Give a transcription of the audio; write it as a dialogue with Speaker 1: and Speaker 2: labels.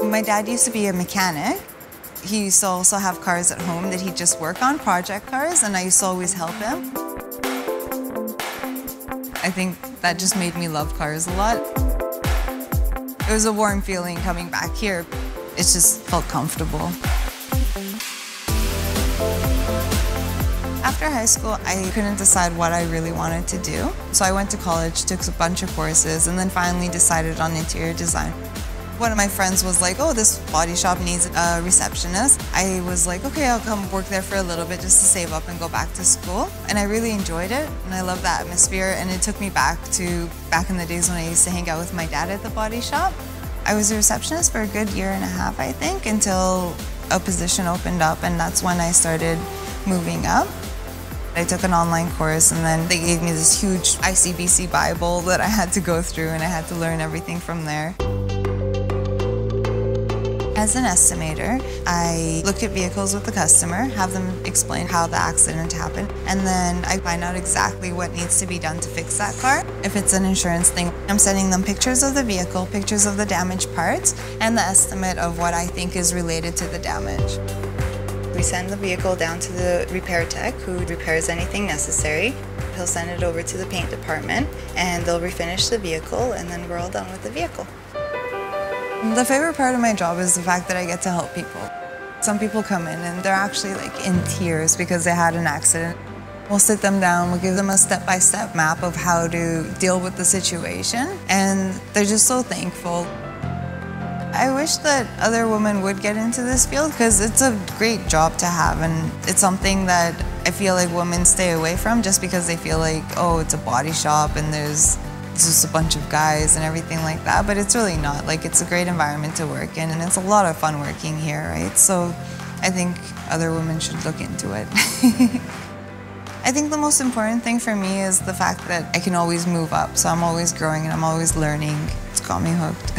Speaker 1: My dad used to be a mechanic. He used to also have cars at home that he'd just work on, project cars, and I used to always help him. I think that just made me love cars a lot. It was a warm feeling coming back here. It just felt comfortable. After high school, I couldn't decide what I really wanted to do. So I went to college, took a bunch of courses, and then finally decided on interior design. One of my friends was like, oh, this body shop needs a receptionist. I was like, okay, I'll come work there for a little bit just to save up and go back to school. And I really enjoyed it, and I love the atmosphere, and it took me back in the days when I used to hang out with my dad at the body shop. I was a receptionist for a good year and a half, I think, until a position opened up, and that's when I started moving up. I took an online course, and then they gave me this huge ICBC Bible that I had to go through, and I had to learn everything from there. As an estimator, I look at vehicles with the customer, have them explain how the accident happened, and then I find out exactly what needs to be done to fix that car. If it's an insurance thing, I'm sending them pictures of the vehicle, pictures of the damaged parts, and the estimate of what I think is related to the damage. We send the vehicle down to the repair tech who repairs anything necessary. He'll send it over to the paint department, and they'll refinish the vehicle, and then we're all done with the vehicle. The favorite part of my job is the fact that I get to help people. Some people come in and they're actually like in tears because they had an accident. We'll sit them down, we'll give them a step-by-step map of how to deal with the situation, and they're just so thankful. I wish that other women would get into this field because it's a great job to have, and it's something that I feel like women stay away from just because they feel like, oh, it's a body shop and there's just a bunch of guys and everything like that, but it's really not. Like, it's a great environment to work in, and it's a lot of fun working here, right? So I think other women should look into it. I think the most important thing for me is the fact that I can always move up, so I'm always growing and I'm always learning. It's got me hooked.